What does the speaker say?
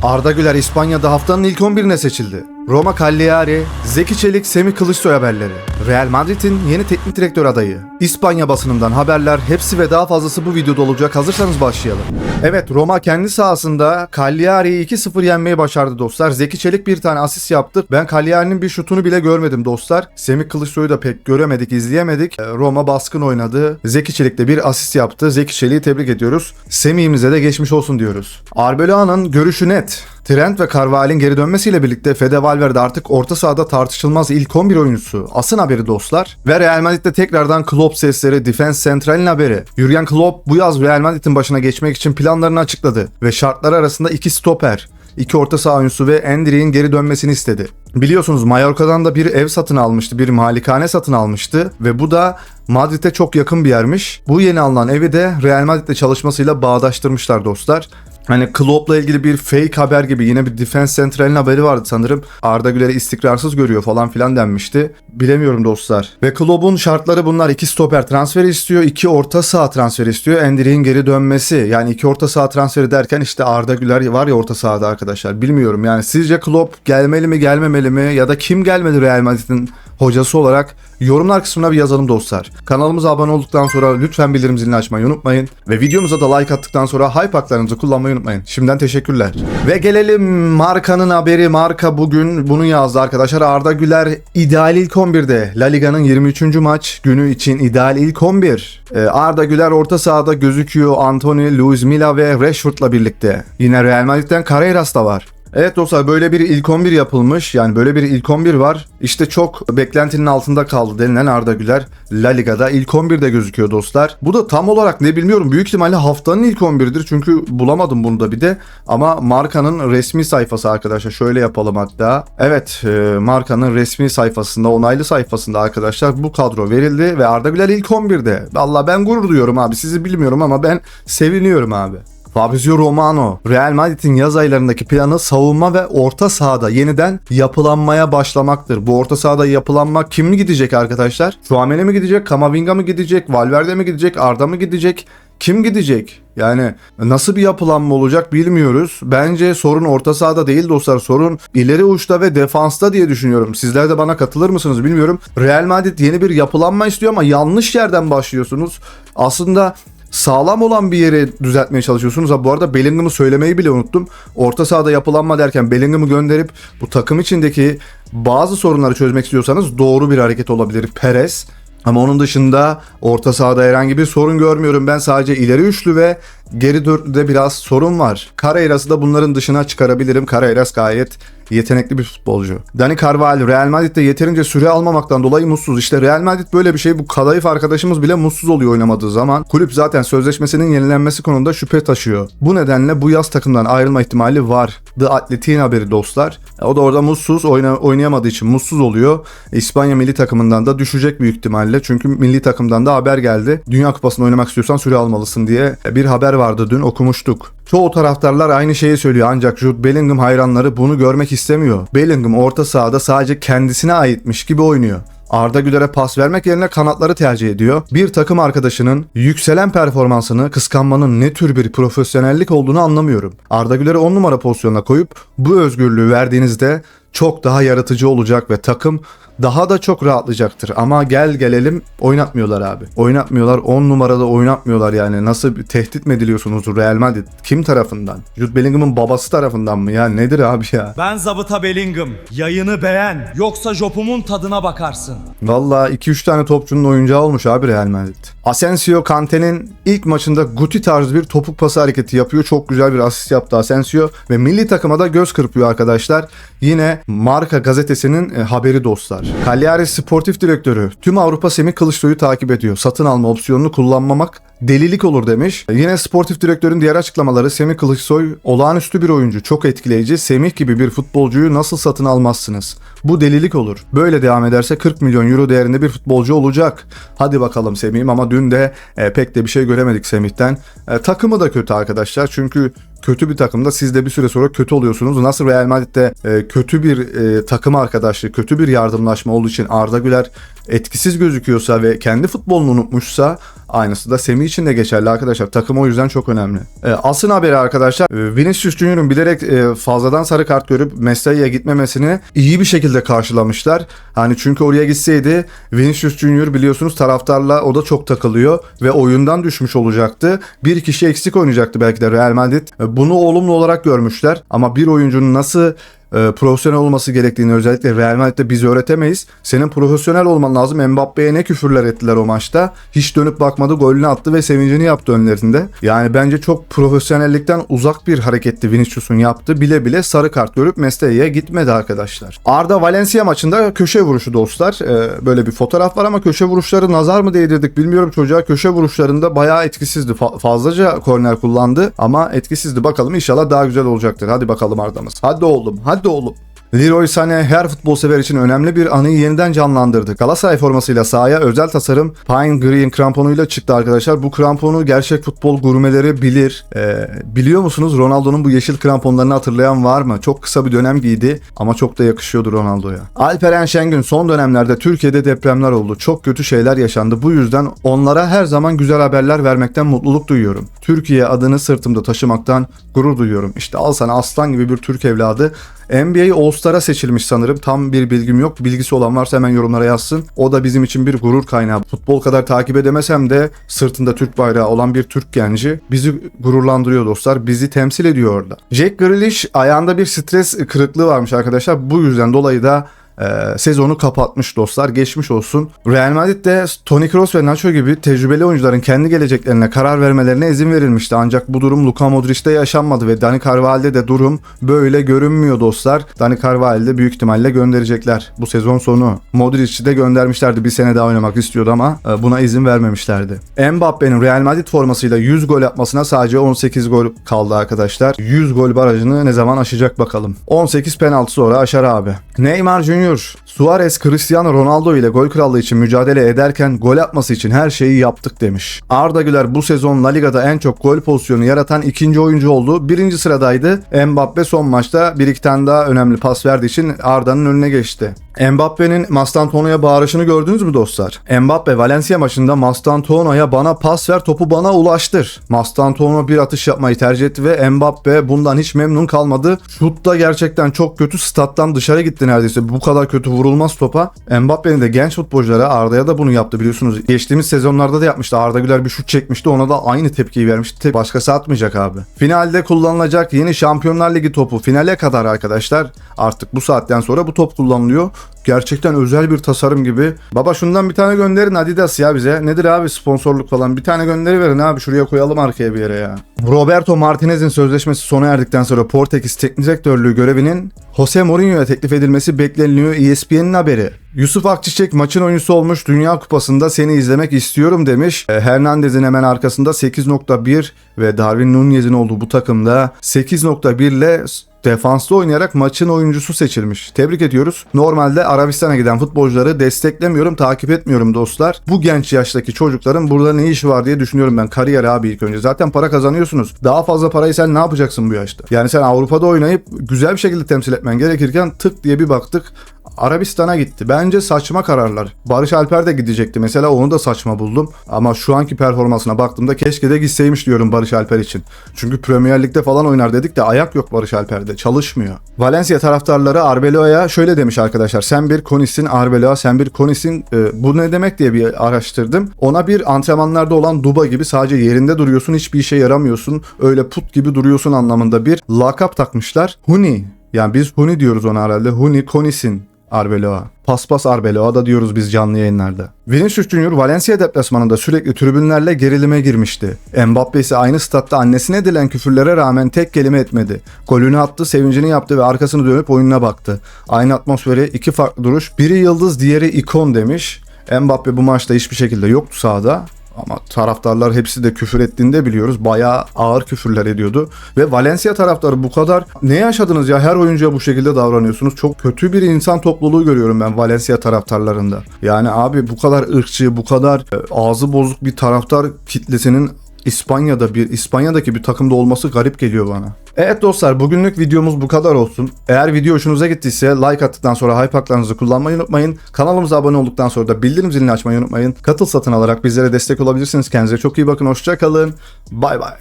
Arda Güler İspanya'da haftanın ilk 11'ine seçildi. Roma Cagliari, Zeki Çelik, Semih Kılıçsoy haberleri. Real Madrid'in yeni teknik direktör adayı. İspanya basınından haberler, hepsi ve daha fazlası bu videoda olacak. Hazırsanız başlayalım. Evet, Roma kendi sahasında Cagliari'yi 2-0 yenmeyi başardı dostlar. Zeki Çelik bir tane asist yaptı. Ben Cagliari'nin bir şutunu bile görmedim dostlar. Semih Kılıçsoy'u da pek göremedik, izleyemedik. Roma baskın oynadı. Zeki Çelik de bir asist yaptı. Zeki Çelik'i tebrik ediyoruz. Semih'imize de geçmiş olsun diyoruz. Arbeloa'nın görüşü net. Trent ve Carvalho'nun geri dönmesiyle birlikte Fede Valverde artık orta sahada tartışılmaz ilk 11 oyuncusu. Asın haberi dostlar. Ve Real Madrid'de tekrardan Klopp sesleri, Defense Central'in haberi. Jürgen Klopp bu yaz Real Madrid'in başına geçmek için planlarını açıkladı. Ve şartlar arasında 2 stoper, 2 orta saha oyuncusu ve Endrick'in geri dönmesini istedi. Biliyorsunuz Mallorca'dan da bir ev satın almıştı, bir malikane satın almıştı ve bu da Madrid'e çok yakın bir yermiş. Bu yeni alınan evi de Real Madrid'de çalışmasıyla bağdaştırmışlar dostlar. Hani Klopp'la ilgili bir fake haber gibi yine bir Defense Central'in haberi vardı sanırım. Arda Güler'i istikrarsız görüyor falan filan denmişti. Bilemiyorum dostlar. Ve Klopp'un şartları bunlar. 2 stoper transferi istiyor, 2 orta saha transferi istiyor. Endrick'in geri dönmesi. Yani 2 orta saha transferi derken işte Arda Güler var ya orta sahada arkadaşlar. Bilmiyorum yani sizce Klopp gelmeli mi gelmemeli mi ya da kim gelmeli Real Madrid'in hocası olarak yorumlar kısmına bir yazalım dostlar. Kanalımıza abone olduktan sonra lütfen bildirim zilini açmayı unutmayın. Ve videomuza da like attıktan sonra hype haklarınızı kullanmayı unutmayın. Şimdiden teşekkürler. Ve gelelim Marka'nın haberi. Marka bugün bunu yazdı arkadaşlar. Arda Güler ideal ilk 11'de. La Liga'nın 23. maç günü için ideal ilk 11. Arda Güler orta sahada gözüküyor. Anthony, Luis Milla ve Rashford'la birlikte. Yine Real Madrid'den Carreras da var. Evet dostlar böyle bir ilk 11 yapılmış. Yani böyle bir ilk 11 var. İşte çok beklentinin altında kaldı denilen Arda Güler La Liga'da ilk 11'de gözüküyor dostlar. Bu da tam olarak ne bilmiyorum. Büyük ihtimalle haftanın ilk 11'dir. Çünkü bulamadım bunu da bir de. Ama Marka'nın resmi sayfası arkadaşlar. Şöyle yapalım hatta. Evet Marka'nın resmi sayfasında, onaylı sayfasında arkadaşlar bu kadro verildi. Ve Arda Güler ilk 11'de. Vallahi ben gurur duyuyorum abi. Sizi bilmiyorum ama ben seviniyorum abi. Fabrizio Romano, Real Madrid'in yaz aylarındaki planı savunma ve orta sahada yeniden yapılanmaya başlamaktır. Bu orta sahada yapılanma kim mi gidecek arkadaşlar? Tchouaméni mi gidecek? Camavinga mı gidecek? Valverde mi gidecek? Arda mı gidecek? Kim gidecek? Yani nasıl bir yapılanma olacak bilmiyoruz. Bence sorun orta sahada değil dostlar. Sorun ileri uçta ve defansta diye düşünüyorum. Sizler de bana katılır mısınız bilmiyorum. Real Madrid yeni bir yapılanma istiyor ama yanlış yerden başlıyorsunuz. Aslında sağlam olan bir yere düzeltmeye çalışıyorsunuz. Bu arada Bellingham'ı söylemeyi bile unuttum. Orta sahada yapılanma derken Bellingham'ı gönderip bu takım içindeki bazı sorunları çözmek istiyorsanız doğru bir hareket olabilir Perez. Ama onun dışında orta sahada herhangi bir sorun görmüyorum. Ben sadece ileri üçlü ve geri dörtlüde biraz sorun var. Carreras'ı da bunların dışına çıkarabilirim. Carreras gayet yetenekli bir futbolcu. Dani Carvalho Real Madrid'de yeterince süre almamaktan dolayı mutsuz. İşte Real Madrid böyle bir şey. Bu kadayıf arkadaşımız bile mutsuz oluyor oynamadığı zaman. Kulüp zaten sözleşmesinin yenilenmesi konusunda şüphe taşıyor. Bu nedenle bu yaz takımdan ayrılma ihtimali var. The Athletic'in haberi dostlar. O da orada mutsuz, oynayamadığı için mutsuz oluyor. İspanya milli takımından da düşecek büyük ihtimalle. Çünkü milli takımdan da haber geldi. Dünya Kupası'nda oynamak istiyorsan süre almalısın diye bir haber vardı, dün okumuştuk. Çoğu taraftarlar aynı şeyi söylüyor ancak Jude Bellingham hayranları bunu görmek istemiyor. Bellingham orta sahada sadece kendisine aitmiş gibi oynuyor. Arda Güler'e pas vermek yerine kanatları tercih ediyor. Bir takım arkadaşının yükselen performansını kıskanmanın ne tür bir profesyonellik olduğunu anlamıyorum. Arda Güler'i 10 numara pozisyonuna koyup bu özgürlüğü verdiğinizde çok daha yaratıcı olacak ve takım daha da çok rahatlayacaktır. Ama gelelim oynatmıyorlar abi. Oynatmıyorlar. 10 numarada oynatmıyorlar yani. Nasıl tehdit mi ediliyorsunuz Real Madrid? Kim tarafından? Jude Bellingham'ın babası tarafından mı ya? Nedir abi ya? Ben zabıta Bellingham. Yayını beğen. Yoksa jopumun tadına bakarsın. Valla 2-3 tane topçunun oyuncağı olmuş abi Real Madrid. Asensio Kante'nin ilk maçında Guti tarzı bir topuk pası hareketi yapıyor. Çok güzel bir asist yaptı Asensio. Ve milli takıma da göz kırpıyor arkadaşlar. Yine Marca gazetesinin haberi dostlar. Cagliari sportif direktörü tüm Avrupa Semih Kılıçsoy'u takip ediyor. Satın alma opsiyonunu kullanmamak delilik olur demiş. Yine sportif direktörün diğer açıklamaları Semih Kılıçsoy olağanüstü bir oyuncu, çok etkileyici. Semih gibi bir futbolcuyu nasıl satın almazsınız? Bu delilik olur. Böyle devam ederse 40 milyon euro değerinde bir futbolcu olacak. Hadi bakalım Semih'im ama dün de pek de bir şey göremedik Semih'ten. Takımı da kötü arkadaşlar çünkü kötü bir takımda siz de bir süre sonra kötü oluyorsunuz. Nasıl Real Madrid'de kötü bir takım arkadaşlığı, kötü bir yardımlaşma olduğu için Arda Güler etkisiz gözüküyorsa ve kendi futbolunu unutmuşsa aynısı da Semih için de geçerli arkadaşlar. Takım o yüzden çok önemli. Asıl haberi arkadaşlar, Vinicius Junior'un bilerek fazladan sarı kart görüp Mestalla'ya gitmemesini iyi bir şekilde karşılamışlar. Hani çünkü oraya gitseydi Vinicius Junior biliyorsunuz taraftarla o da çok takılıyor ve oyundan düşmüş olacaktı. Bir kişi eksik oynayacaktı belki de Real Madrid. Bunu olumlu olarak görmüşler ama bir oyuncunun nasıl profesyonel olması gerektiğini özellikle Real Madrid'de biz öğretemeyiz. Senin profesyonel olman lazım. Mbappe'ye ne küfürler ettiler o maçta. Hiç dönüp bakmadı, golünü attı ve sevincini yaptı önlerinde. Yani bence çok profesyonellikten uzak bir hareketti Vinicius'un yaptığı. Bile bile sarı kart görüp Mestalla'ya gitmedi arkadaşlar. Arda Valencia maçında köşe vuruşu dostlar. Böyle bir fotoğraf var ama köşe vuruşları nazar mı değdirdik bilmiyorum çocuğa. Köşe vuruşlarında bayağı etkisizdi. Fazlaca korner kullandı ama etkisizdi. Bakalım inşallah daha güzel olacaktır. Hadi bakalım Arda'mız. Hadi oğlum. Hadi oğlum. Leroy Sané her futbol sever için önemli bir anıyı yeniden canlandırdı. Galatasaray formasıyla sahaya özel tasarım Pine Green kramponuyla çıktı arkadaşlar. Bu kramponu gerçek futbol gurmeleri bilir. Biliyor musunuz Ronaldo'nun bu yeşil kramponlarını hatırlayan var mı? Çok kısa bir dönem giydi ama çok da yakışıyordu Ronaldo'ya. Alperen Şengün son dönemlerde Türkiye'de depremler oldu. Çok kötü şeyler yaşandı. Bu yüzden onlara her zaman güzel haberler vermekten mutluluk duyuyorum. Türkiye adını sırtımda taşımaktan gurur duyuyorum. İşte al sana aslan gibi bir Türk evladı. NBA All-Star'a seçilmiş sanırım. Tam bir bilgim yok. Bilgisi olan varsa hemen yorumlara yazsın. O da bizim için bir gurur kaynağı. Futbol kadar takip edemesem de sırtında Türk bayrağı olan bir Türk genci bizi gururlandırıyor dostlar. Bizi temsil ediyor orada. Jack Grealish ayağında bir stres kırıklığı varmış arkadaşlar. Bu yüzden dolayı da sezonu kapatmış dostlar. Geçmiş olsun. Real Madrid'de Toni Kroos ve Nacho gibi tecrübeli oyuncuların kendi geleceklerine karar vermelerine izin verilmişti. Ancak bu durum Luka Modric'te yaşanmadı ve Dani Carvajal'de de durum böyle görünmüyor dostlar. Dani Carvajal'de büyük ihtimalle gönderecekler bu sezon sonu. Modric'i de göndermişlerdi. Bir sene daha oynamak istiyordu ama buna izin vermemişlerdi. Mbappe'nin Real Madrid formasıyla 100 gol yapmasına sadece 18 gol kaldı arkadaşlar. 100 gol barajını ne zaman aşacak bakalım. 18 penaltı sonra aşar abi. Neymar Junior Suarez, Cristiano Ronaldo ile gol krallığı için mücadele ederken gol atması için her şeyi yaptık demiş. Arda Güler bu sezon La Liga'da en çok gol pozisyonu yaratan ikinci oyuncu oldu. Birinci sıradaydı. Mbappe son maçta bir iki tane daha önemli pas verdiği için Arda'nın önüne geçti. Mbappe'nin Mastantuono'ya bağırışını gördünüz mü dostlar? Mbappe Valencia maçında Mastantuono'ya bana pas ver topu bana ulaştır. Mastantuono bir atış yapmayı tercih etti ve Mbappe bundan hiç memnun kalmadı. Şut da gerçekten çok kötü, stat'tan dışarı gitti neredeyse. Bu kadar kötü vurulmaz topa. Mbappe'nin de genç futbolculara Arda'ya da bunu yaptı biliyorsunuz. Geçtiğimiz sezonlarda da yapmıştı. Arda Güler bir şut çekmişti, ona da aynı tepkiyi vermişti. Başkası atmayacak abi. Finalde kullanılacak yeni Şampiyonlar Ligi topu finale kadar arkadaşlar artık bu saatten sonra bu top kullanılıyor. Gerçekten özel bir tasarım gibi. Baba şundan bir tane gönderin Adidas ya bize. Nedir abi sponsorluk falan. Bir tane gönderiverin abi. Şuraya koyalım arkaya bir yere ya. Roberto Martinez'in sözleşmesi sona erdikten sonra Portekiz teknik direktörlüğü görevinin Jose Mourinho'ya teklif edilmesi bekleniyor. ESPN'in haberi. Yusuf Akçiçek maçın oyuncusu olmuş. Dünya Kupası'nda seni izlemek istiyorum demiş. Hernandez'in hemen arkasında 8.1 ve Darwin Núñez'in olduğu bu takımda 8.1 ile defanslı oynayarak maçın oyuncusu seçilmiş. Tebrik ediyoruz. Normalde Arabistan'a giden futbolcuları desteklemiyorum, takip etmiyorum dostlar. Bu genç yaştaki çocukların burada ne işi var diye düşünüyorum ben. Kariyer abi ilk önce. Zaten para kazanıyorsunuz. Daha fazla parayı sen ne yapacaksın bu yaşta? Yani sen Avrupa'da oynayıp güzel bir şekilde temsil etmen gerekirken tık diye bir baktık Arabistan'a gitti. Bence saçma kararlar. Barış Alper de gidecekti. Mesela onu da saçma buldum. Ama şu anki performansına baktığımda keşke de gitseymiş diyorum Barış Alper için. Çünkü Premier Lig'de falan oynar dedik de ayak yok Barış Alper'de. Çalışmıyor. Valencia taraftarları Arbeloa'ya şöyle demiş arkadaşlar. Sen bir konisin Arbeloa, sen bir konisin. Bu ne demek diye bir araştırdım. Ona bir antrenmanlarda olan duba gibi sadece yerinde duruyorsun. Hiçbir işe yaramıyorsun. Öyle put gibi duruyorsun anlamında bir lakap takmışlar. Huni. Yani biz Huni diyoruz ona herhalde. Huni, konisin. Arbeloa. Paspas Arbeloa da diyoruz biz canlı yayınlarda. Vinicius Junior Valencia deplasmanında sürekli tribünlerle gerilime girmişti. Mbappe ise aynı statta annesine edilen küfürlere rağmen tek kelime etmedi. Golünü attı, sevincini yaptı ve arkasını dönüp oyununa baktı. Aynı atmosferi iki farklı duruş. Biri yıldız, diğeri ikon demiş. Mbappe bu maçta hiçbir şekilde yoktu sahada. Ama taraftarlar hepsi de küfür ettiğini de biliyoruz. Bayağı ağır küfürler ediyordu. Ve Valencia taraftarı bu kadar ne yaşadınız ya, her oyuncuya bu şekilde davranıyorsunuz. Çok kötü bir insan topluluğu görüyorum ben Valencia taraftarlarında. Yani abi bu kadar ırkçı, bu kadar ağzı bozuk bir taraftar kitlesinin İspanya'daki bir takımda olması garip geliyor bana. Evet dostlar, bugünlük videomuz bu kadar olsun. Eğer video hoşunuza gittiyse like attıktan sonra hype haklarınızı kullanmayı unutmayın. Kanalımıza abone olduktan sonra da bildirim zilini açmayı unutmayın. Katıl satın alarak bizlere destek olabilirsiniz. Kendinize çok iyi bakın. Hoşça kalın. Bay bay.